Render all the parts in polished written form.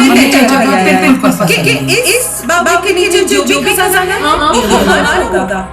है जगह कि इस बाबा के नीचे जो भी खजाना है वो हमारा होगा।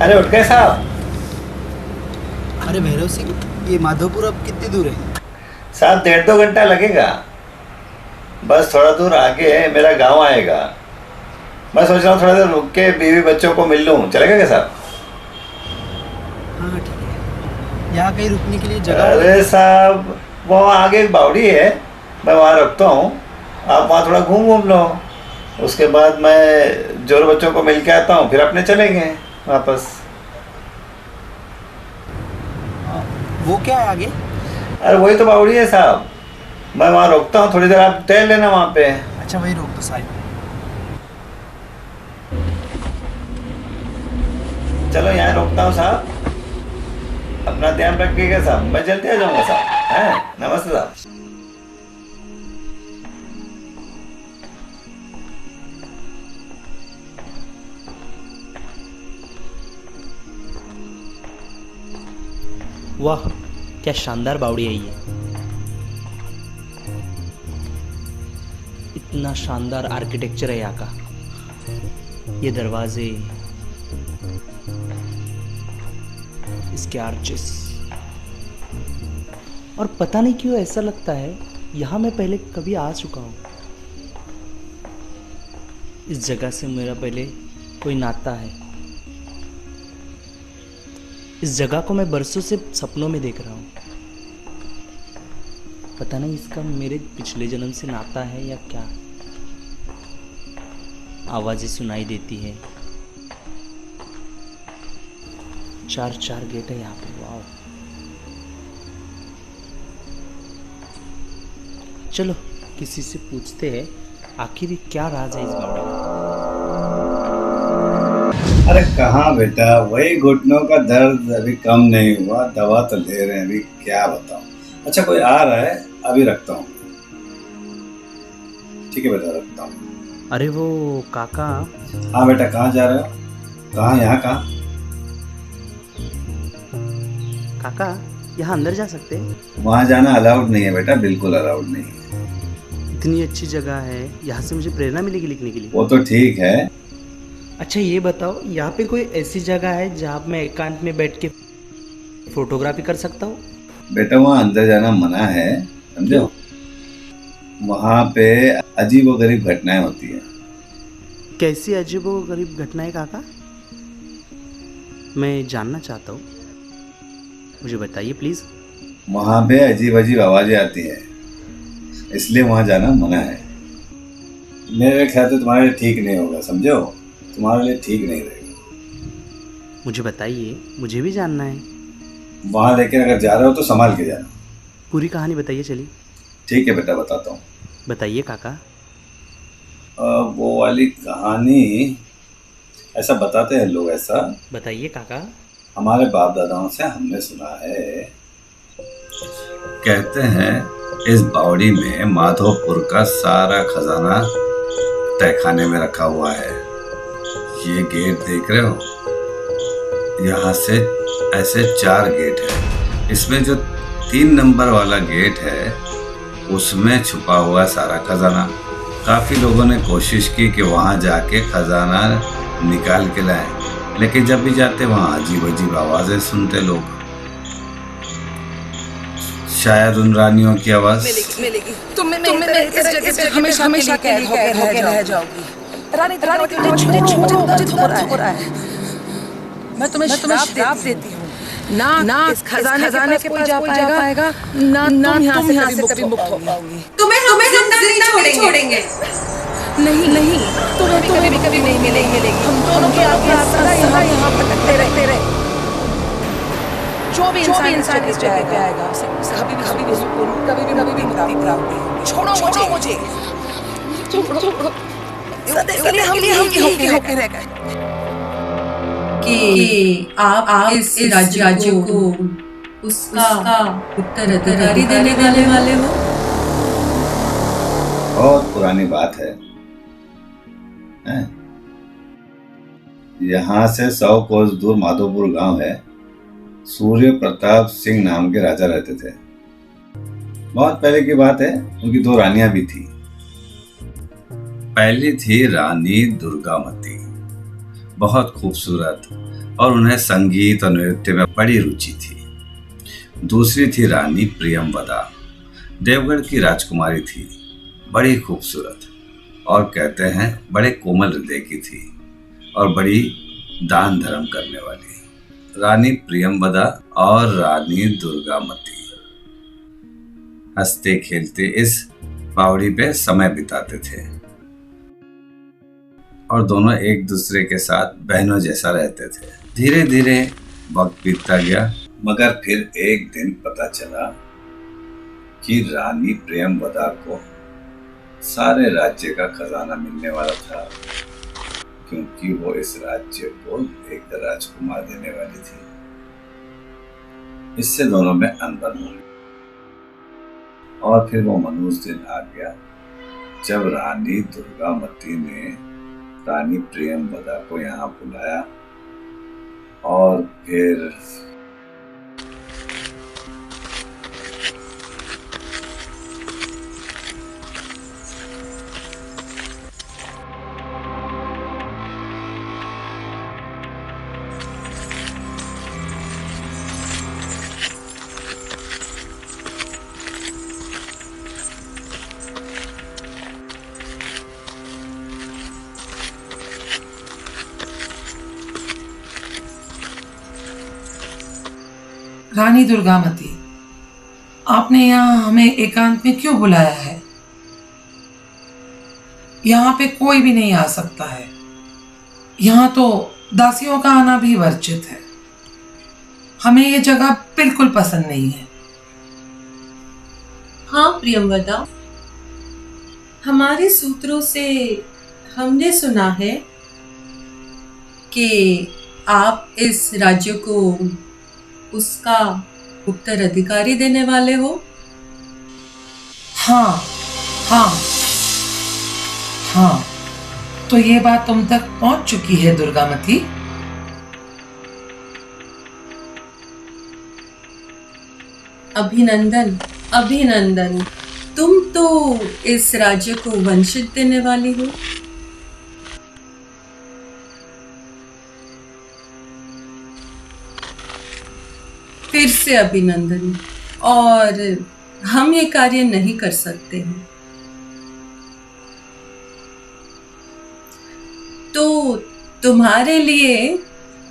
अरे उठ गए साहब। अरे भैरव सिंह, ये माधोपुर अब कितनी दूर है? साहब 1.5-2 घंटा लगेगा। बस थोड़ा दूर आगे मेरा गांव आएगा। मैं सोच रहा हूँ थोड़ा देर रुक के बीवी बच्चों को मिल लूँ, चलेगा क्या साहब? हाँ ठीक है। यहाँ कहीं रुकने के लिए जगह? अरे साहब वहाँ आगे एक बावड़ी है, मैं वहाँ रखता हूँ, आप वहाँ थोड़ा घूम लो। उसके बाद मैं जोर बच्चों को मिल के आता हूँ, फिर अपने चलेंगे वापस। वो क्या है आगे? अरे वही तो बावड़ी है साहब, मैं वहाँ रोकता हूँ, थोड़ी देर आप टहल लेना वहाँ पे। अच्छा वही रोक दो साइड। चलो यहाँ रोकता हूँ साहब, अपना ध्यान रखिएगा साहब, मैं जल्दी आ जाऊँगा साहब। हैं, नमस्ते साहब। वाह क्या शानदार बावड़ी है ये। इतना शानदार आर्किटेक्चर है यहाँ का। ये दरवाजे, इसके आर्चेस, और पता नहीं क्यों ऐसा लगता है यहाँ मैं पहले कभी आ चुका हूँ। इस जगह से मेरा पहले कोई नाता है। इस जगह को मैं बरसों से सपनों में देख रहा हूँ। पता नहीं इसका मेरे पिछले जन्म से नाता है या क्या। आवाजें सुनाई देती है। 4 गेट है यहाँ पे। वाह, चलो किसी से पूछते हैं आखिर क्या राज है इस बावड़ी का। अरे कहाँ बेटा, वही घुटनों का दर्द अभी कम नहीं हुआ, दवा तो ले रहे हैं, अभी क्या बताऊं। अच्छा कोई आ रहा है, अभी रखता हूँ। ठीक है बेटा, रखता हूँ। अरे वो काका। हाँ बेटा, कहाँ जा रहे हो? कहाँ, यहाँ कहाँ? काका यहाँ अंदर जा सकते हैं? वहाँ जाना अलाउड नहीं है बेटा, बिल्कुल अलाउड नहीं है। इतनी अच्छी जगह है, यहाँ से मुझे प्रेरणा मिलेगी लिखने के लिए। वो तो ठीक है। अच्छा ये बताओ, यहाँ पे कोई ऐसी जगह है जहाँ मैं एकांत में बैठ के फोटोग्राफी कर सकता हूँ? बेटा वहाँ अंदर जाना मना है, समझो। वहाँ पे अजीब व गरीब घटनाएं होती है। कैसी अजीब व गरीब घटनाएं काका? मैं जानना चाहता हूँ, मुझे बताइए प्लीज। वहाँ पे अजीब अजीब आवाजें आती हैं, इसलिए वहाँ जाना मना है। मेरे ख्याल से तुम्हारे लिए ठीक नहीं होगा, समझो, तुम्हारे लिए ठीक नहीं रहेगा। मुझे बताइए, मुझे भी जानना है। वहाँ लेकिन अगर जा रहे हो तो संभाल के जाना। पूरी कहानी बताइए चलिए। ठीक है बेटा, बताता हूँ। बताइए काका। वो वाली कहानी ऐसा बताते हैं लोग, ऐसा बताइए काका। हमारे बाप दादाओं से हमने सुना है। कहते हैं इस बावड़ी में माधोपुर का सारा खजाना तहखाने में रखा हुआ है। ये गेट देख रहे हो, यहाँ से ऐसे 4 गेट है। इसमें जो 3 नंबर वाला गेट है उसमें छुपा हुआ सारा खजाना। काफी लोगों ने कोशिश की कि वहाँ जाके खजाना निकाल के लाएं, लेकिन जब भी जाते वहाँ अजीब अजीब आवाजें सुनते लोग। शायद उन रानियों की आवाज मिलेगी। तुम इस जगह पे हमेशा के लिए रह जाओगी। रानी छोड़ो, मुझे दर्द हो रहा है। मैं तुम्हें श्राप देती हूँ। ना इस खजाने के पास जा पाएगा, ना तुम यहाँ से कभी मुक्त हो पाओगी। तुम्हें जिंदा नहीं छोड़ेंगे। नहीं, तुम्हें कभी नहीं मिलेगी। हम दोनों की आत्मा सदा यहाँ भटकते रहे। जो भी इंसान इस जगह पे आएगा उसे कभी भी सुकून, कभी भी मुक्ति प्राप्त नहीं। छोड़ो मुझे। सदैव हम यही होके रह गए कि आप इस राज्य को उसका उत्तराधिकारी देने वाले हो। बहुत पुरानी बात है। यहाँ से 100 कोस दूर माधोपुर गांव है। सूर्य प्रताप सिंह नाम के राजा रहते थे। बहुत पहले की बात है। उनकी 2 रानियां भी थी। पहली थी रानी दुर्गामती, बहुत खूबसूरत, और उन्हें संगीत और नृत्य में बड़ी रुचि थी। दूसरी थी रानी प्रियंवदा, देवगढ़ की राजकुमारी थी, बड़ी खूबसूरत और कहते हैं बड़े कोमल हृदय की थी और बड़ी दान धर्म करने वाली। रानी प्रियंवदा और रानी दुर्गामती हंसते खेलते इस बावड़ी पे समय बिताते थे और दोनों एक दूसरे के साथ बहनों जैसा रहते थे। धीरे धीरे वक्त बीतता गया, मगर फिर एक दिन पता चला कि रानी प्रियंवदा को सारे राज्य का खजाना मिलने वाला था, क्योंकि वो इस राज्य को एक राजकुमार देने वाली थी। इससे दोनों में अनबन हो गई और फिर वो मनहूस दिन आ गया जब रानी दुर्गामती ने रानी प्रियंवदा को यहाँ बुलाया और फिर रानी दुर्गामती, आपने यहाँ हमें एकांत में क्यों बुलाया है? यहाँ पे कोई भी नहीं आ सकता है। यहाँ तो दासियों का आना भी वर्जित है। हमें ये जगह बिल्कुल पसंद नहीं है। हाँ प्रियंवदा, हमारे सूत्रों से हमने सुना है कि आप इस राज्य को उसका उत्तराधिकारी देने वाले हो। हाँ, तो ये बात तुम तक पहुंच चुकी है दुर्गामती। अभिनंदन, तुम तो इस राज्य को वंशित देने वाली हो। फिर से अभिनंदन, और हम ये कार्य नहीं कर सकते हैं। तो तुम्हारे लिए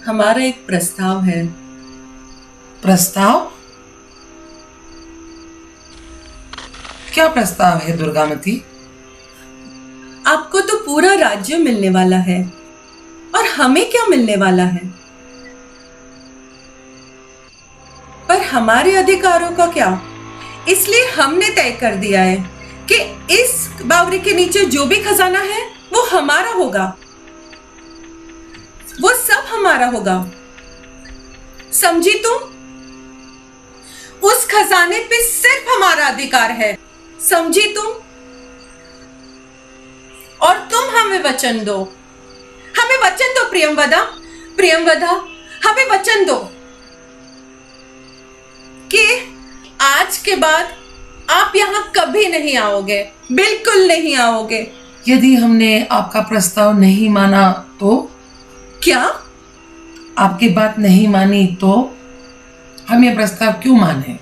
हमारा एक प्रस्ताव है। प्रस्ताव? क्या प्रस्ताव है दुर्गामती? आपको तो पूरा राज्य मिलने वाला है, और हमें क्या मिलने वाला है? पर हमारे अधिकारों का क्या? इसलिए हमने तय कर दिया है कि इस बावड़ी के नीचे जो भी खजाना है वो हमारा होगा, वो सब हमारा होगा। समझी तुम? उस खजाने पे सिर्फ हमारा अधिकार है। समझी तुम? और तुम हमें वचन दो, प्रियंवदा, हमें वचन दो कि आज के बाद आप यहाँ कभी नहीं आओगे, बिल्कुल नहीं आओगे। यदि हमने आपका प्रस्ताव नहीं माना तो? क्या? आपकी बात नहीं मानी तो हम ये प्रस्ताव क्यों माने?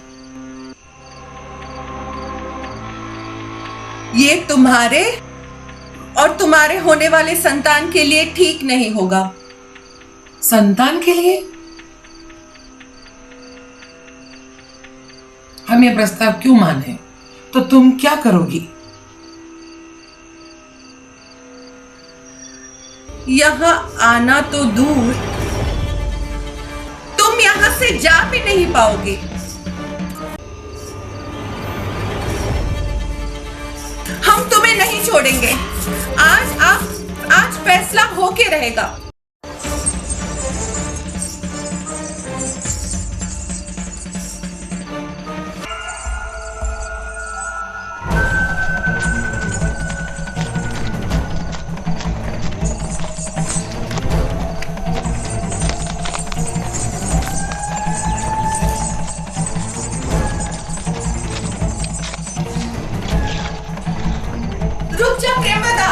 ये तुम्हारे और तुम्हारे होने वाले संतान के लिए ठीक नहीं होगा। संतान के लिए हम ये प्रस्ताव क्यों माने? तो तुम क्या करोगी? यहाँ आना तो दूर, तुम यहाँ से जा भी नहीं पाओगे। हम तुम्हें नहीं छोड़ेंगे। आज फैसला होके रहेगा। रुक जा प्रेमदा।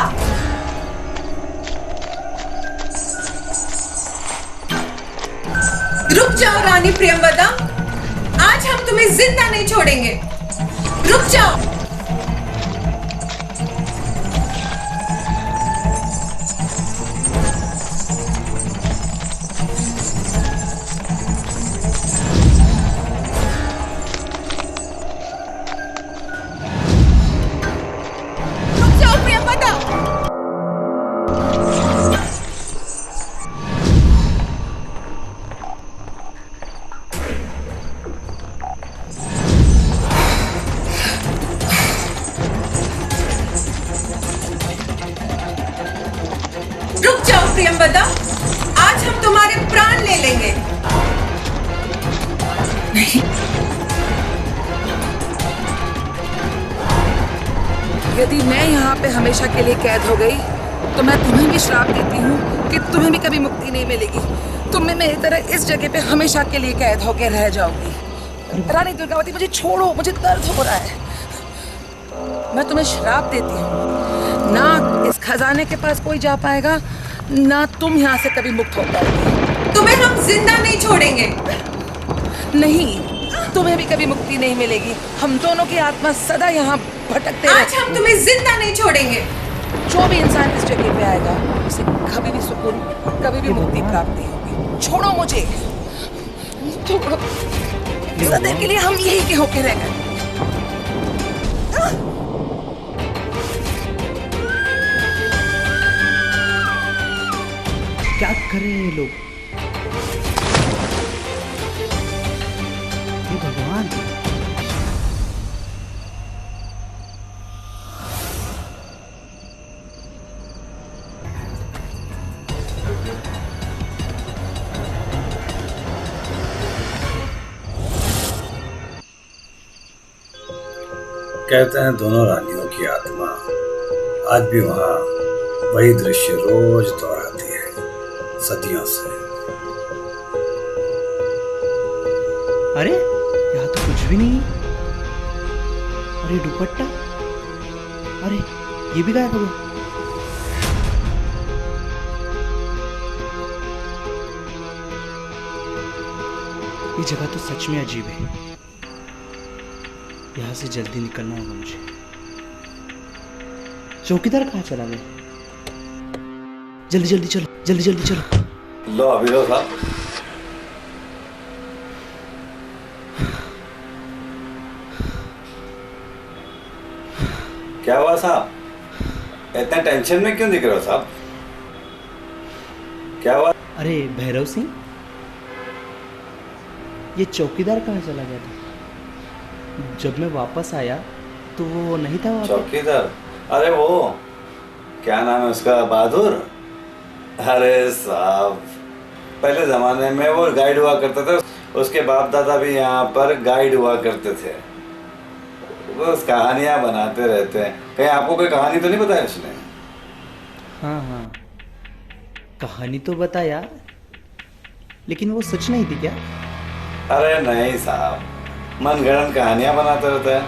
रुक जाओ रानी प्रियंवदा, आज हम तुम्हें जिंदा नहीं छोड़ेंगे। रुक जाओ। रुक जाओ प्रियंवदा। रुक जाओ प्रियंवदा, आज हम तुम्हारे प्राण ले लेंगे। यदि मैं यहाँ पे हमेशा के लिए कैद हो गई तो मैं तुम्हें भी श्राप देती हूँ कि तुम्हें भी कभी मुक्ति नहीं मिलेगी। तुम भी मेरी तरह इस जगह पे हमेशा के लिए कैद होकर रह जाओगी। रानी दुर्गावती, मुझे छोड़ो, मुझे दर्द हो रहा है। मैं तुम्हें श्राप देती हूँ, ना इस खजाने के पास कोई जा पाएगा, ना तुम यहाँ से कभी मुक्त हो पाओगे। तुम्हें हम जिंदा नहीं छोड़ेंगे। नहीं, तुम्हें भी कभी मुक्ति नहीं मिलेगी। हम दोनों की आत्मा सदा यहाँ भटकते आज रहेंगे। हम तुम्हें जिंदा नहीं छोड़ेंगे। जो भी इंसान इस जगह पे आएगा उसे कभी भी सुकून, कभी भी मुक्ति प्राप्त नहीं होगी। छोड़ो मुझे, छोड़ो। सदा के लिए हम यही के होके रह गए। क्या कर रहे हैं ये लोग? हे भगवान, कहते हैं दोनों रानियों की आत्मा आज भी वहाँ वही दृश्य रोज दोहराती है, सदियों से। अरे यहाँ तो कुछ भी नहीं है। अरे दुपट्टा, अरे ये भी गायब हो गया। ये जगह तो सच में अजीब है। यहाँ से जल्दी निकलना होगा मुझे। चौकीदार कहाँ चला गया? जल्दी जल्दी चलो, जल्दी जल्दी चलो। लो अभी लो साहब। क्या हुआ साहब? इतना टेंशन में क्यों दिख रहे हो साहब? क्या हुआ? अरे भैरव सिंह, ये चौकीदार कहाँ चला गया था? जब मैं वापस आया तो वो नहीं था वहाँ पे। चौकीदार? अरे वो क्या नाम है उसका, बहादुर? अरे साहब, पहले जमाने में वो गाइड हुआ करते थे। उसके बाप दादा भी यहाँ पर गाइड हुआ करते थे। बस कहानियाँ बनाते रहते हैं। कहीं आपको कोई कहानी तो नहीं बताई उसने? हाँ हाँ, कहानी तो बताया, लेकिन वो सच नहीं थी क्या? अरे नहीं साहब, मनगढ़ंत कहानियाँ बनाते रहता है।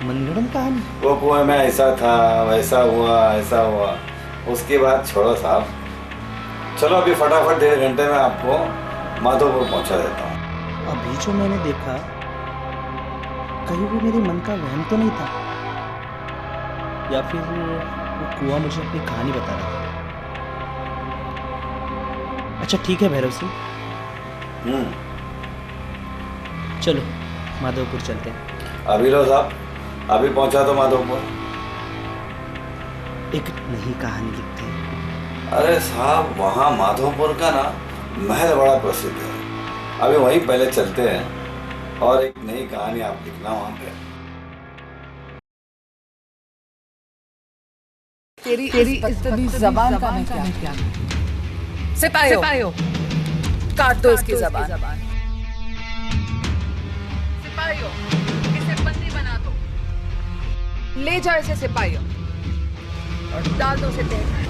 मनगढ़ंत कहानी? वो कुएं में ऐसा था, वैसा हुआ, ऐसा हुआ। उसकी बात छोड़ो साहब, चलो अभी फटाफट 1.5 घंटे में आपको माधोपुर पहुंचा देता हूँ। अभी जो मैंने देखा, कहीं वो मेरे मन का वहम तो नहीं था, या फिर वो कुआं मुझे अपनी कहानी बता रहा था। अच्छा ठीक है भैरव सिंह, चलो माधवपुर चलते हैं। अभी लो साहब, अभी पहुंचा दो माधवपुर। एक नई कहानी लिखते हैं। अरे साहब, वहाँ माधवपुर का ना महल बड़ा प्रसिद्ध है। अभी वहीं पहले चलते हैं और एक नई कहानी आप लिखना वहाँ पे। तेरी इस जबान का मैं क्या सिपाहियों, काट दो इसकी जबान। सिपाहियों, इसे बंदी बना दो। ले जाओ इसे सिपाहियों और डाल दो इसे तहखाने।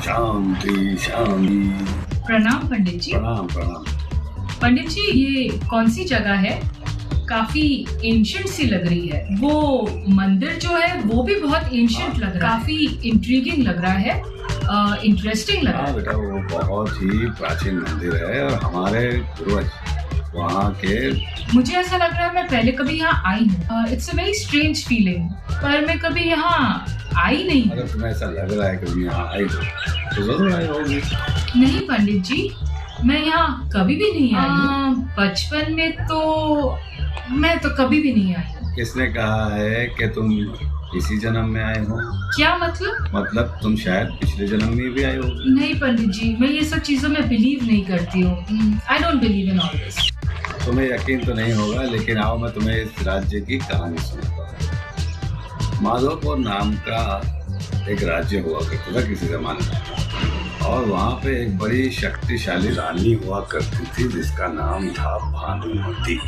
शांति शांति। प्रणाम पंडित जी। प्रणाम प्रणाम। पंडित जी, ये कौन सी जगह है? काफी एंशिएंट सी लग रही है। वो मंदिर जो है वो भी बहुत एंशिएंट लग रहा है, काफी इंट्रीगिंग लग रहा है, इंटरेस्टिंग लग रहा है। बेटा, वो बहुत ही प्राचीन मंदिर है और हमारे पूर्वज वहाँ के। मुझे ऐसा लग रहा है मैं पहले कभी यहाँ आई हूँ। It's a very strange feeling, पर मैं कभी यहाँ आई नहीं। अगर तुम्हें ऐसा लग रहा है कि तुम यहाँ आई हो तो जरूर आई होगी। नहीं पंडित जी, मैं यहाँ कभी भी नहीं आई हूँ। बचपन में तो मैं तो कभी भी नहीं आई हूँ। किसने कहा है कि तुम इसी जन्म में आए हो? क्या मतलब? मतलब तुम शायद पिछले जन्म में भी आए हो। नहीं पंडित जी, मैं ये सब चीजों में बिलीव नहीं करती हूँ। I don't believe in all this. तुम्हें यकीन तो नहीं होगा, लेकिन आओ मैं तुम्हें इस राज्य की कहानी सुनाता हूँ। माधवपुर नाम का एक राज्य हुआ करता था किसी जमाने में, और वहाँ पे एक बड़ी शक्तिशाली रानी हुआ करती थी जिसका नाम था भानुमति,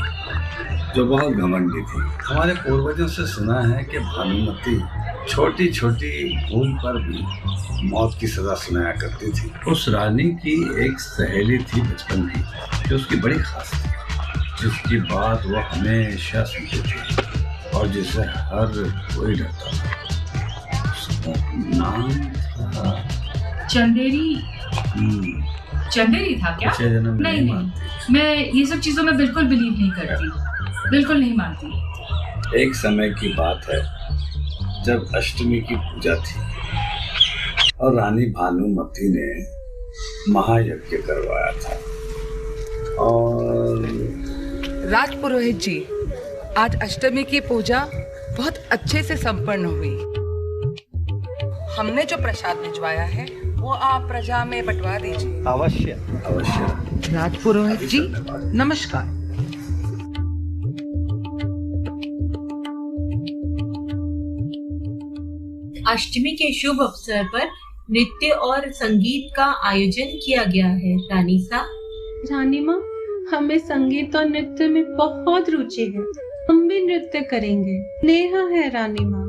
जो बहुत घमंडी थी। हमारे पूर्वजों से सुना है कि भानुमति छोटी छोटी भूल पर भी मौत की सजा सुनाया करती थी। उस रानी की एक सहेली थी बचपन की, जो उसकी बड़ी खास थी, जिसकी बात वो हमेशा सुनती थी और जिसे हर कोई डरता था। उसका नाम था चंदेरी। चंदेरी था क्या? नहीं, मैं ये सब चीजों में बिल्कुल बिलीव नहीं करती, बिल्कुल नहीं मानती। एक समय की बात है जब अष्टमी की पूजा थी और रानी भानुमति ने महायज्ञ करवाया था। और राजपुरोहित जी, आज अष्टमी की पूजा बहुत अच्छे से संपन्न हुई। हमने जो प्रसाद भिजवाया है वो आप प्रजा में बंटवा दीजिए। अवश्य अवश्य। राजपुरोहित जी नमस्कार। अष्टमी के शुभ अवसर पर नृत्य और संगीत का आयोजन किया गया है। रानी साहब। रानी माँ, हमें संगीत और नृत्य में बहुत रुचि है, हम भी नृत्य करेंगे। नेहा है रानी माँ,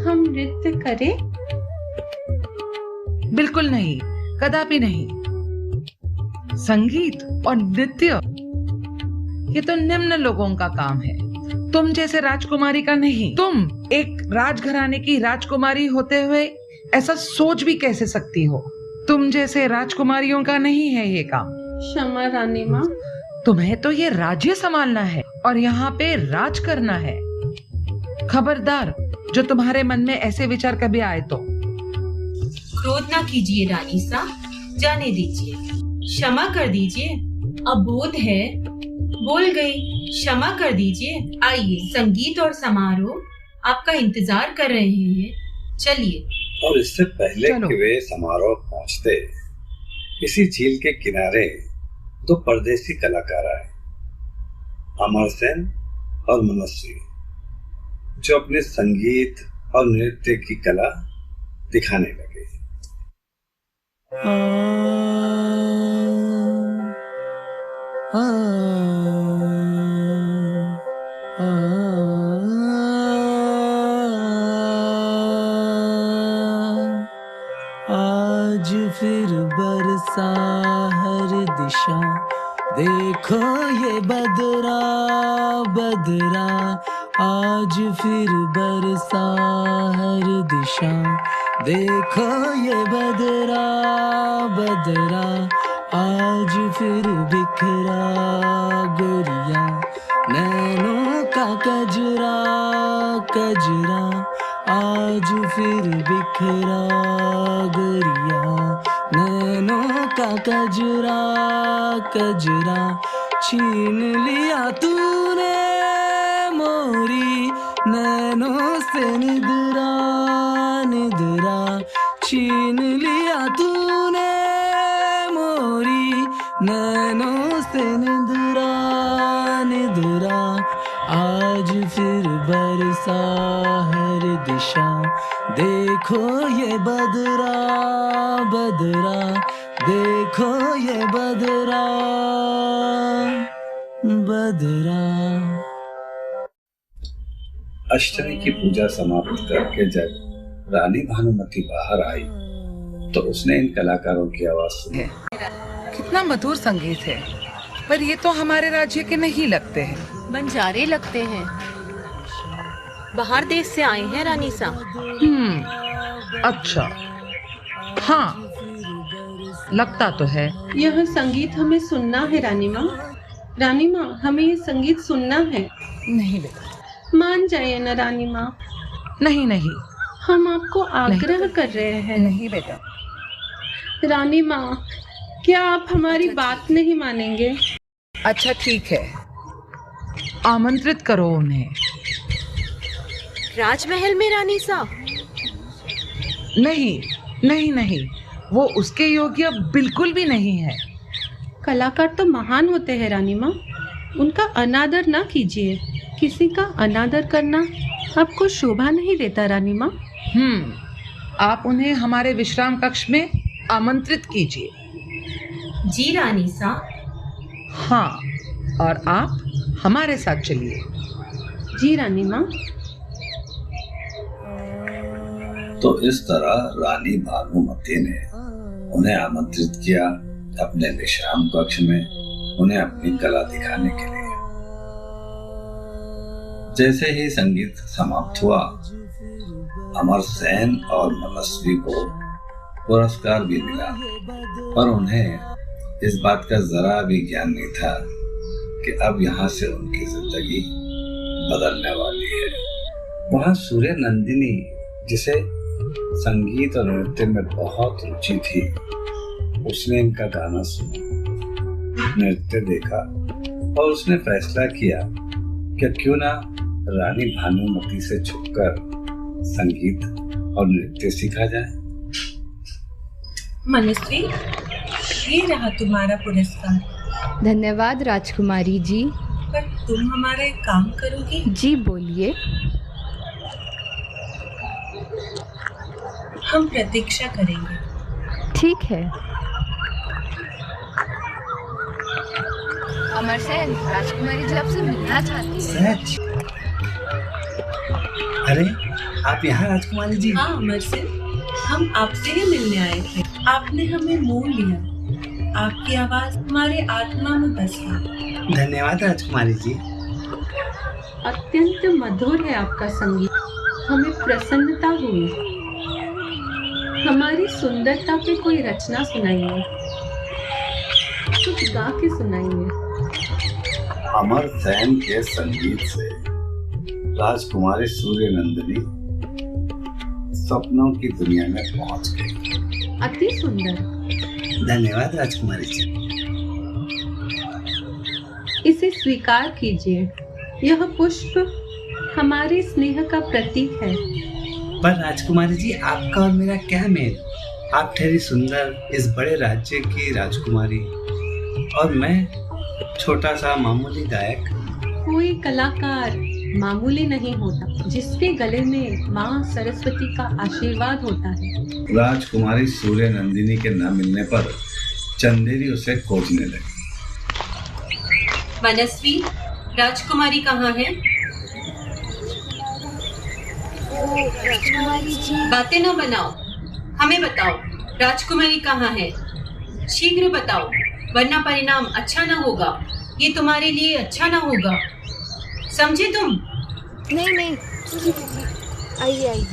हम नृत्य करें? बिल्कुल नहीं, कदापि नहीं। संगीत और नृत्य ये तो निम्न लोगों का काम है, तुम जैसे राजकुमारी का नहीं। तुम एक राजघराने की राजकुमारी होते हुए ऐसा सोच भी कैसे सकती हो? तुम जैसे राजकुमारियों का नहीं है ये काम। क्षमा रानी माँ। तुम्हें तो ये राज्य संभालना है और यहाँ पे राज करना है। खबरदार, जो तुम्हारे मन में ऐसे विचार कभी आए तो। क्रोध ना कीजिए रानी साहब, जाने दीजिए, क्षमा कर दीजिए। अबोध है, बोल गई, क्षमा कर दीजिए। आइए, संगीत और समारोह आपका इंतजार कर रहे हैं, चलिए। और इससे पहले कि वे समारोह पहुंचते, इसी झील के किनारे दो परदेसी कलाकार आए, अमरसेन और मनस्वी, जो अपने संगीत और नृत्य की कला दिखाने लगे। आ, आ, आ, आज फिर बरसा हर दिशा, देखो ये बदरा बदरा, आज फिर बरसा हर दिशा, देखो ये बदरा बदरा, आज फिर बिखरा गोरिया, नैनों का कजरा कजरा, आज फिर बिखरा गोरिया, नैनों का कजरा कजरा, छीन लिया तूने मोरी नैनों से निदरा निदरा, छीन लिया तूने मोरी नैनों से निदरा निदरा, आज फिर बरसा हर दिशा, देखो ये बदरा बदरा, देखो ये बदरा बदरा। अष्टमी की पूजा समाप्त करके जब रानी भानुमति बाहर आई तो उसने इन कलाकारों की आवाज सुनी। कितना मधुर संगीत है, पर ये तो हमारे राज्य के नहीं लगते हैं। बंजारे लगते हैं, बाहर देश से आए हैं रानी सा। अच्छा, हाँ, लगता तो है। यह संगीत हमें सुनना है रानी माँ। रानी माँ, हमें ये संगीत सुनना है। नहीं बेटा, मान जाइए ना रानी माँ। नहीं नहीं, हम आपको आग्रह कर रहे हैं। नहीं बेटा। रानी माँ, क्या आप हमारी बात नहीं मानेंगे? अच्छा ठीक है, आमंत्रित करो उन्हें। राजमहल में रानी सा? नहीं नहीं नहीं, वो उसके योग्य बिल्कुल भी नहीं है। कलाकार तो महान होते हैं रानी माँ, उनका अनादर ना कीजिए। किसी का अनादर करना आपको शोभा नहीं देता रानी माँ। आप उन्हें हमारे विश्राम कक्ष में आमंत्रित कीजिए। जी रानी सा। हाँ, और आप हमारे साथ चलिए। जी रानी माँ। तो इस तरह रानी भानुमति ने उन्हें आमंत्रित किया अपने विश्राम कक्ष में, उन्हें अपनी कला दिखाने के लिए। जैसे ही संगीत समाप्त हुआ, अमरसेन और मनस्वी को पुरस्कार भी मिला, पर उन्हें इस बात का जरा भी ज्ञान नहीं था कि अब यहाँ से उनकी जिंदगी बदलने वाली है। वहाँ सूर्य नंदिनी, जिसे संगीत और नृत्य में बहुत रुचि थी, उसने इनका गाना सुना, नृत्य देखा और उसने फैसला किया कि क्यों ना रानी भानुमति से छुपकर संगीत और नृत्य सीखा जाए। मनस्वी, ये रहा तुम्हारा पुरस्कार। धन्यवाद राजकुमारी जी। पर तुम हमारा एक काम करोगी? जी बोलिए। हम प्रतीक्षा करेंगे। ठीक है। अमरसेन, राजकुमारी जी आपसे मिलना चाहती है। सच? अरे, आप यहाँ राजकुमारी जी? हाँ अमरसेन, हम आपसे ही मिलने आए थे। आपने हमें मोह लिया, आपकी आवाज हमारे आत्मा में बस गई। धन्यवाद राजकुमारी जी। अत्यंत मधुर है आपका संगीत, हमें प्रसन्नता हुई। हमारी सुंदरता पे कोई रचना सुनाइए, कुछ गा के सुनाइए। अमरसेन के संगीत से राजकुमारी सूर्य नंदिनी सपनों की दुनिया में पहुंच गई। अति सुंदर। धन्यवाद राजकुमारी जी। इसे स्वीकार कीजिए, यह पुष्प हमारे स्नेह का प्रतीक है। पर राजकुमारी जी, आपका और मेरा क्या मेल? आप ठहरी सुंदर इस बड़े राज्य की राजकुमारी और मैं छोटा सा मामूली गायक। कोई कलाकार मामूली नहीं होता, जिसके गले में माँ सरस्वती का आशीर्वाद होता है। राजकुमारी सूर्य नंदिनी के न मिलने पर चंदेरी उसे खोजने लगी। मनस्वी, राजकुमारी कहाँ है? राजकुमारी जी, बातें ना बनाओ, हमें बताओ राजकुमारी कहाँ है? शीघ्र बताओ, वरना परिणाम अच्छा ना होगा। ये तुम्हारे लिए अच्छा ना होगा, समझे तुम? नहीं नहीं, आइए आइए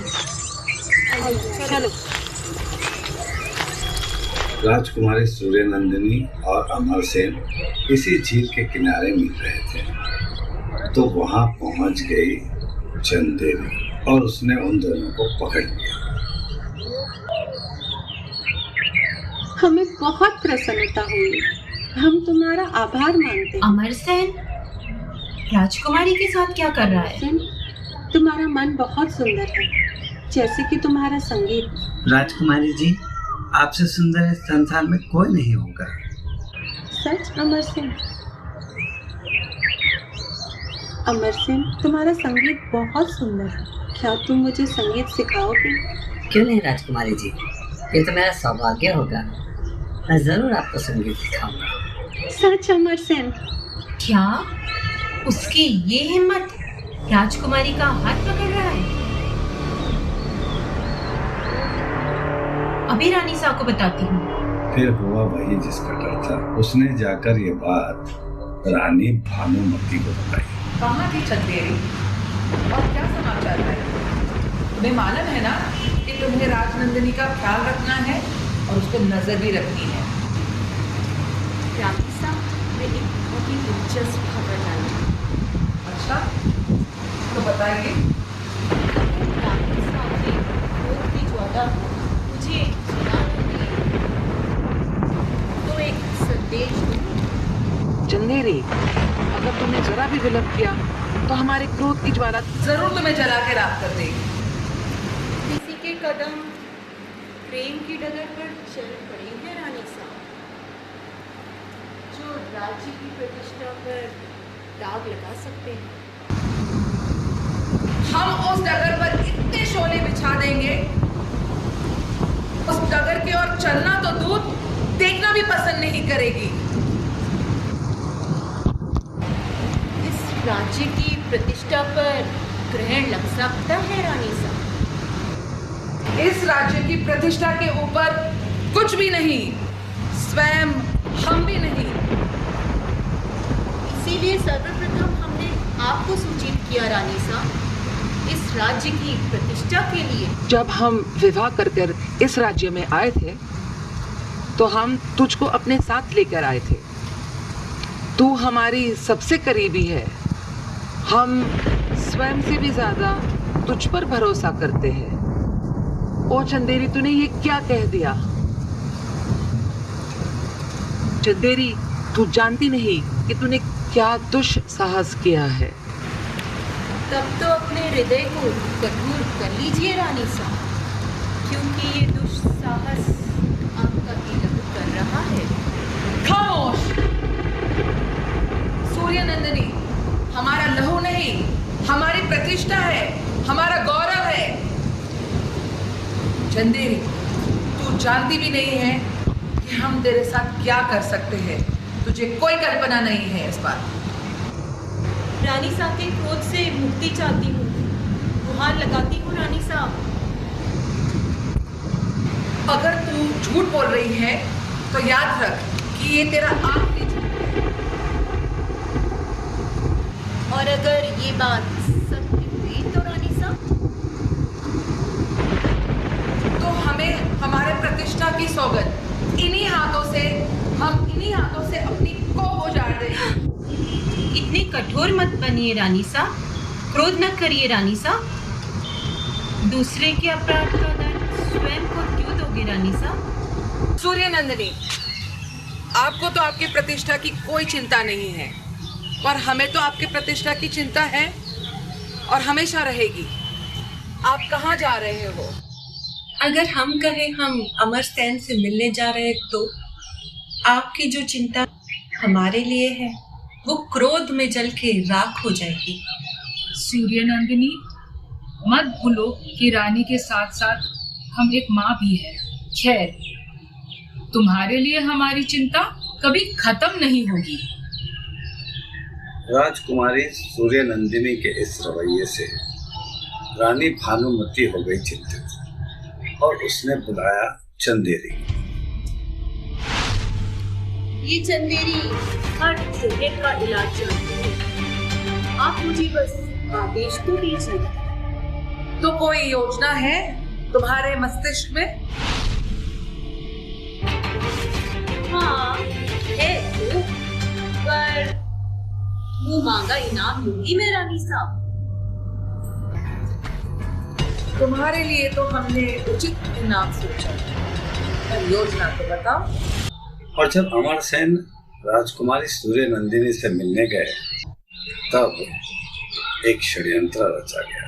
आइए, चलो। राजकुमारी सूर्य नंदिनी और अमरसेन इसी झील के किनारे मिल रहे थे तो वहां पहुंच गई चंदेरी और उसने उन दोनों को पकड़ लिया। हमें बहुत प्रसन्नता हुई, हम तुम्हारा आभार मानते हैं। अमरसेन राजकुमारी के साथ क्या कर रहा है? सेन, तुम्हारा मन बहुत सुंदर है, जैसे कि तुम्हारा संगीत। राजकुमारी जी, आपसे सुंदर इस संसार में कोई नहीं होगा। सच अमरसेन? अमरसेन, तुम्हारा संगीत बहुत सुंदर है, क्या तुम मुझे संगीत सिखाओगे? क्यों नहीं राजकुमारी जी, ये तो मेरा सौभाग्य होगा। मैं जरूर आपको संगीत सिखाऊंगा। सच अमरसेन? क्या उसकी ये हिम्मत? राजकुमारी का हाथ पकड़ रहा है। अभी रानी साहब को बताती हूँ। फिर हुआ वही जिसका डर था। उसने जाकर ये बात रानी भानुमती को बताई। कहाँ थी चंदेरी और क्या समाचार है? तुम्हें मालूम है ना कि तुम्हें राजनंदिनी का ख्याल रखना है और उसको नजर भी रखनी है। रानी साहब, मैं एक बहुत ही दिलचस्प खबर लाई हूँ। अच्छा, तो बताइए। रानी साहब ने बहुत ही ज्यादा मुझे तो एक संदेश दूँ। चंदेरी, अगर तुमने जरा भी विलंब किया तो हमारे क्रोध की ज्वाला जरूर तुम्हें जला के राख कर देगी। किसी के कदम प्रेम की डगर पर चल पड़े हैं रानी साहब, जो राज्य की प्रतिष्ठा पर दाग लगा सकते हैं। हम उस डगर पर इतने शोले बिछा देंगे, उस डगर की ओर चलना तो दूर, देखना भी पसंद नहीं करेगी। इस राज्य की प्रतिष्ठा पर ग्रहण लग सकता है रानी साहब। इस राज्य की प्रतिष्ठा के ऊपर कुछ भी नहीं, स्वयं हम भी नहीं। इसीलिए सर्वप्रथम हमने आपको सूचित किया रानी साहब, इस राज्य की प्रतिष्ठा के लिए। जब हम विवाह कर इस राज्य में आए थे तो हम तुझको अपने साथ लेकर आए थे। तू हमारी सबसे करीबी है, हम स्वयं से भी ज्यादा तुझ पर भरोसा करते हैं। ओ चंदेरी, तूने ये क्या कह दिया? चंदेरी, तू जानती नहीं कि तूने क्या दुस्साहस किया है। तब तो अपने हृदय को कठोर कर लीजिए रानी साहब, क्योंकि ये दुस्साहस आपका तिलक कर रहा है। खामोश! सूर्य नंदिनी हमारा लहू नहीं, हमारी प्रतिष्ठा है, हमारा गौरव है। चंदेरी, तू जानती भी नहीं है कि हम तेरे साथ क्या कर सकते हैं। तुझे कोई कल्पना नहीं है इस बात। रानी साहब के क्रोध से मुक्ति चाहती हूँ, गुहार लगाती हूँ रानी साहब। अगर तू झूठ बोल रही है तो याद रख कि ये तेरा आखिरी झूठ है। और अगर ये बात सत्य हुई तो रानी साहब, तो हमें हमारे प्रतिष्ठा की सौगंध, इन्हीं हाथों से अपनी कोह उजाड़ देंगे। इतने कठोर मत बनिए रानी साहब, क्रोध न करिए रानी साहब। दूसरे के अपराध का दंड स्वयं को क्यों दोगे रानी साहब? सूर्य नंदिनी, आपको तो आपकी प्रतिष्ठा की कोई चिंता नहीं है, पर हमें तो आपकी प्रतिष्ठा की चिंता है और हमेशा रहेगी। आप कहाँ जा रहे हो? अगर हम कहें हम अमरसेन से मिलने जा रहे हैं तो आपकी जो चिंता हमारे लिए है वो क्रोध में जल के राख हो जाएगी। सूर्य नंदिनी, मत भूलो कि रानी के साथ साथ हम एक माँ भी है। खैर, तुम्हारे लिए हमारी चिंता कभी खत्म नहीं होगी। राजकुमारी सूर्य नंदिनी के इस रवैये से रानी भानुमति हो गई चिंतित और उसने बुलाया चंदेरी। ये चंदेरी हर जगह का इलाज जानती है। आप मुझे बस आदेश तो दीजिए। तो कोई योजना है तुम्हारे मस्तिष्क में? हाँ है तो, पर मुंह मांगा इनाम लूंगी मैं रानी साहब। तुम्हारे लिए तो हमने उचित इनाम सोचा, पर योजना तो बताओ। और जब अमरसेन राजकुमारी सूर्य नंदिनी से मिलने गए तब एक षड्यंत्र रचा गया।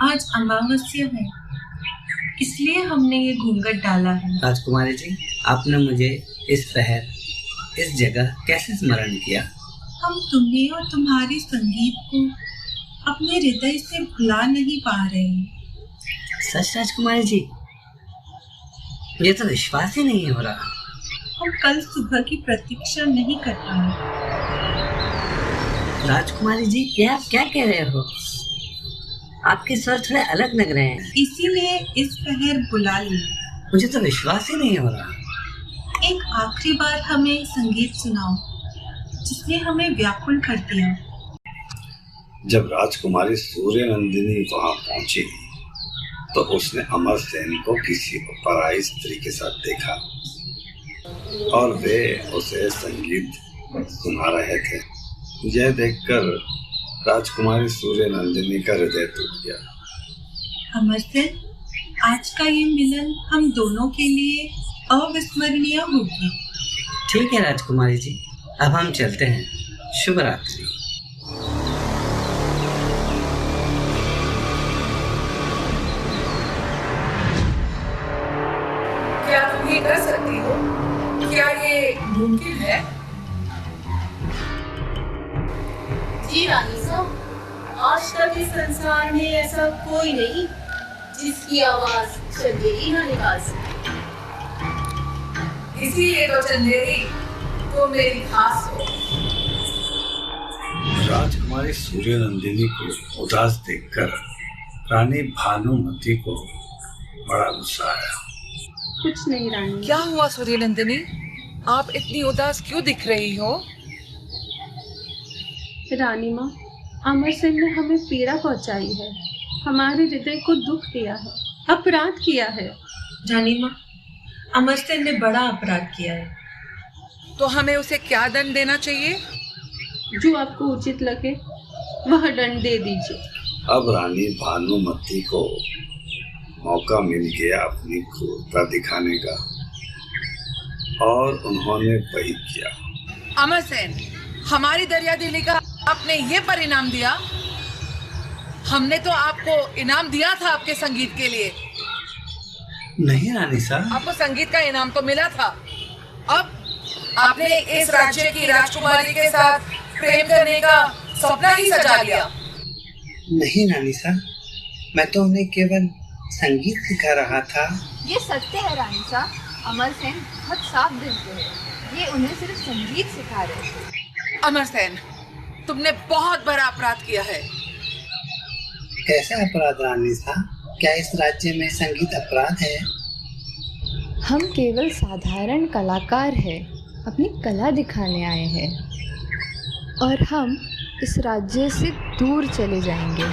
आज अमावस्या है, इसलिए हमने ये घूंघट डाला है। राजकुमारी जी, आपने मुझे इस पहर इस जगह कैसे स्मरण किया? हम तुम्हें और तुम्हारे संगीत को अपने हृदय से भुला नहीं पा रहे हैं। सच राजकुमारी जी, मुझे तो विश्वास ही नहीं हो रहा। हम कल सुबह की प्रतीक्षा नहीं कर पाए। राजकुमारी जी, ये आप क्या कह रहे हो? आपके स्वर थोड़े अलग लग रहे हैं। इसीलिए इस पहर बुला लिया। मुझे तो विश्वास ही नहीं हो रहा। एक आखिरी बार हमें संगीत सुनाओ जिसने हमें व्याकुल कर दिया। जब राजकुमारी सूर्य नंदिनी वहां पहुंची तो उसने अमरसेन को किसी पराई स्त्री के साथ देखा और वे उसे संगीत सुना रहे थे। यह देखकर राजकुमारी सूर्य नंदिनी का हृदय टूट गया। अमरसेन, आज का ये मिलन हम दोनों के लिए अविस्मरणीय होगी। ठीक है राजकुमारी जी, अब हम चलते हैं। शुभ रात्रि। क्या तुम ये कर सकती हो? क्या ये मुमकिन है? जी रानी साहब, आज तक इस संसार में ऐसा कोई नहीं जिसकी आवाज चंदेरी ना निकाल सके। इसीलिए तो चंदेरी तो मेरी खास हो। राजकुमारी सूर्य नंदिनी को उदास देखकर रानी भानुमति को बड़ा गुस्सा आया। कुछ नहीं रानी। क्या हुआ सूर्य नंदिनी? आप इतनी उदास क्यों दिख रही हो? रानी माँ, अमरसेन ने हमें पीड़ा पहुंचाई है, हमारे हृदय को दुख दिया है, अपराध किया है। रानी माँ, अमरसेन ने बड़ा अपराध किया है। तो हमें उसे क्या दंड देना चाहिए? जो आपको उचित लगे वह दंड दे दीजिए। अब रानी भानुमति को मौका मिल गया अपनी क्रूरता दिखाने का और उन्होंने वही किया। अमरसेन, हमारी दरिया दिली का आपने ये परिणाम दिया? हमने तो आपको इनाम दिया था आपके संगीत के लिए। नहीं रानी साहब, आपको संगीत का इनाम तो मिला था। अब आपने इस राज्य की राजकुमारी के साथ प्रेम करने का सपना ही सजा लिया। नहीं रानी साहब, मैं तो उन्हें केवल संगीत सिखा रहा था। ये सत्य है रानी साहब, अमरसेन बहुत साफ दिल के हैं। ये उन्हें सिर्फ संगीत सिखा रहे थे। अमरसेन, तुमने बहुत बड़ा अपराध किया है। कैसा अपराध रानी साहब? क्या इस राज्य में संगीत अपराध है? हम केवल साधारण कलाकार हैं, अपनी कला दिखाने आए हैं और हम इस राज्य से दूर चले जाएंगे।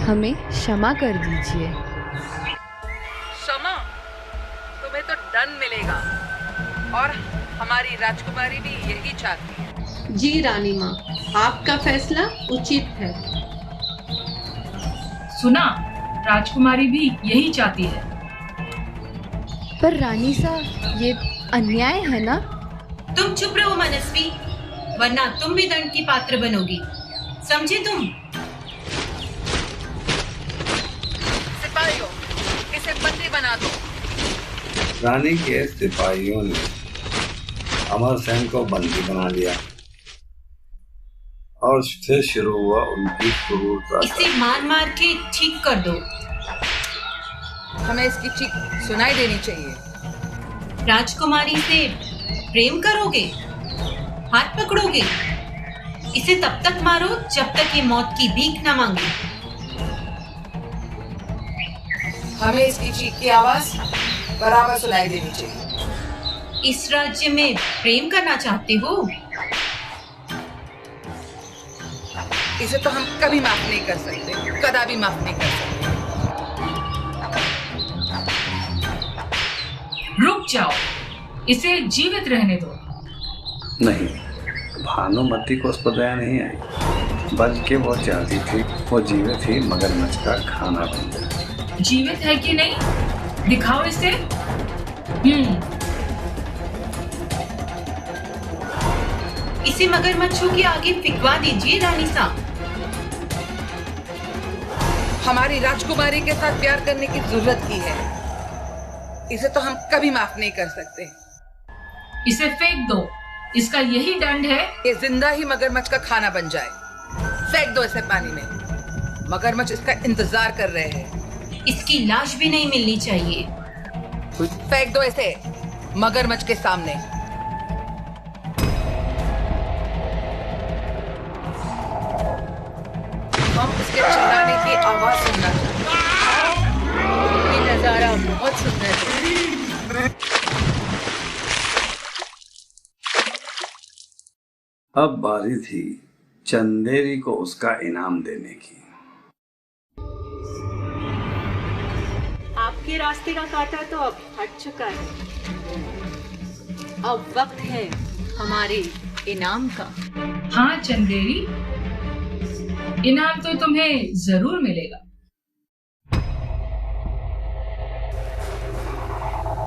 हमें क्षमा कर दीजिए। क्षमा? तुम्हें तो दंड मिलेगा और हमारी राजकुमारी भी यही चाहती है। जी रानी माँ, आपका फैसला उचित है। सुना, राजकुमारी भी यही चाहती है। पर रानी साहब, ये अन्याय है ना? तुम चुप रहो मनस्वी, वरना तुम भी दंड की पात्र बनोगी, समझे तुम? सिपाहियों, इसे बंदी बना दो। रानी के सिपाहियों ने अमरसेन को बंदी बना लिया और फिर शुरू हुआ उनकी क्रूरता। इसे मार मार के ठीक कर दो। हमें इसकी चीख सुनाई देनी चाहिए। राजकुमारी से प्रेम करोगे? हाथ पकड़ोगे? इसे तब तक मारो जब तक ये मौत की भीख न मांगे। हमें इसकी चीख की आवाज बराबर सुनाई देनी चाहिए। इस राज्य में प्रेम करना चाहते हो? इसे तो हम कभी माफ नहीं कर सकते, कदापि माफ नहीं कर सकते। रुक जाओ, इसे जीवित रहने दो। नहीं, भानुमति को उस पर दया नहीं आई, बल्कि वो चाहती थी वो जीवित ही मगरमच्छ का खाना बन जाए। जीवित है कि नहीं, दिखाओ इसे। इसे मगरमच्छों के आगे फिकवा दीजिए रानी साहब। हमारी राजकुमारी के साथ प्यार करने की जरूरत की है, इसे तो हम कभी माफ नहीं कर सकते। इसे फेंक दो, इसका यही दंड है। ये जिंदा ही मगरमच्छ का खाना बन जाए। फेंक दो इसे पानी में, मगरमच्छ इसका इंतजार कर रहे हैं। इसकी लाश भी नहीं मिलनी चाहिए। फेंक दो इसे मगरमच्छ के सामने। हम उसके चिल्लाने की आवाज सुनना चाहते हैं। ये नजारा बहुत सुंदर है। अब बारी थी चंदेरी को उसका इनाम देने की। आपके रास्ते का कांटा तो अब हट चुका है। अब वक्त है हमारे इनाम का। हाँ चंदेरी, इनाम तो तुम्हें जरूर मिलेगा।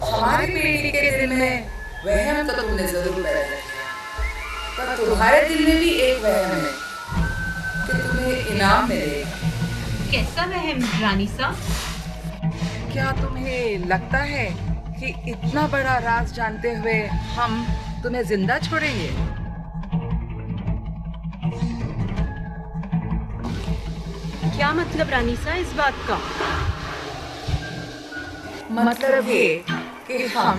हमारी बेटी के दिल में वहम तो तुमने जरूर लगाया है, पर तुम्हारे दिल में भी एक वहम है कि तुम्हें इनाम मिलेगा। कैसा वहम रानी साहब? क्या तुम्हें लगता है कि इतना बड़ा राज जानते हुए हम तुम्हें जिंदा छोड़ेंगे? क्या मतलब रानी साहब इस बात का? मतलब ये कि हम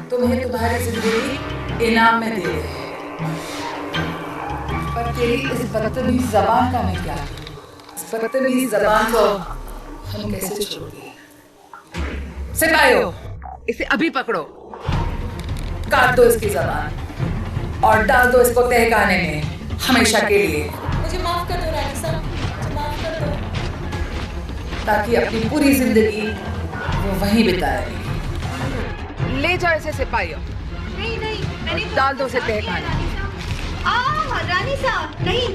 तुम्हें तुम्हारी जिंदगी इनाम में दे रहे हैं। पर तेरी इस बदतमीज जबान का मैं क्या करूं? इस बदतमीज जबान को हम कैसे छोड़ें? सिपाहियों, इसे अभी पकड़ो, काट दो इसकी जबान और डाल दो इसको तहखाने में हमेशा के लिए। मुझे माफ कर दो रानी साहब, मुझे माफ कर दो। ताकि अपनी पूरी जिंदगी वो वहीं बिताए। ले जाओ इसे सिपाहियों। नहीं नहीं, मैंने डाल दो उसे तहखाने। रानी साहब नहीं।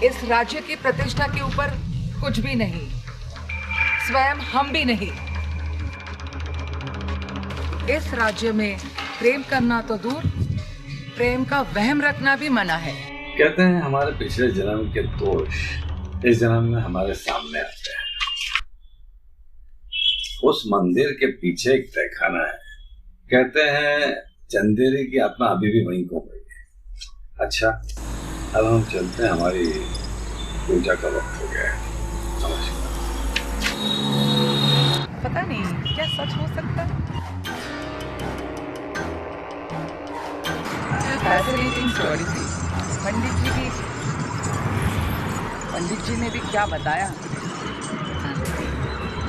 इस राज्य की प्रतिष्ठा के ऊपर कुछ भी नहीं, स्वयं हम भी नहीं। इस राज्य में प्रेम करना तो दूर, प्रेम का वहम रखना भी मना है। कहते हैं हमारे पिछले जन्म के दोष इस जन्म में हमारे सामने आते हैं। उस मंदिर के पीछे एक तहखाना है, कहते हैं चंदेरी की आत्मा अभी भी वहीं घूम रही है। अच्छा, अब हम चलते हैं, हमारी पूजा का वक्त हो गया है। नमस्कार। पता नहीं क्या सच हो सकता है। फैसिनेटिंग स्टोरी थी। पंडित जी ने भी क्या बताया?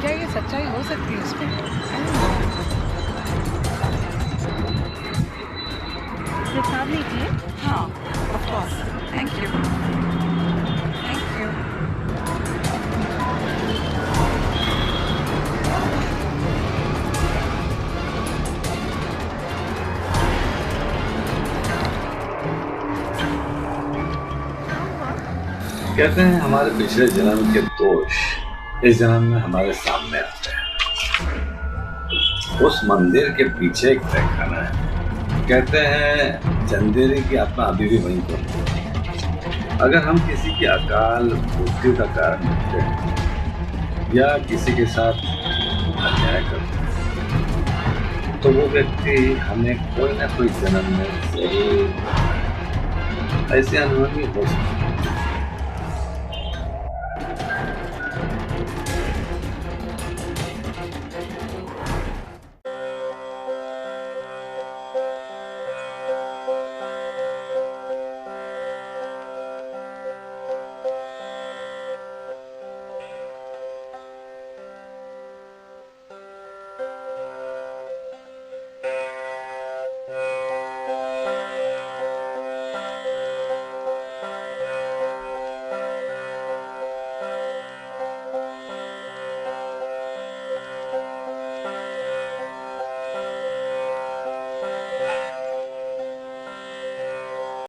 क्या ये सच्चाई हो सकती है उसमें? प्रसाद लीजिए। हाँ, of course. Thank you. Thank you. कहते हैं हमारे पिछले जन्म के दोष इस जन्म में हमारे सामने आते हैं। उस मंदिर के पीछे एक तहखाना है, कहते हैं चंदेरी की आत्मा अभी भी वहीं पर है। अगर हम किसी की अकाल मृत्यु का कारण बनते हैं या किसी के साथ अन्याय करते हैं तो वो व्यक्ति हमें कोई ना कोई जन्म में जरूर ऐसे अनुभवी हो सकता है।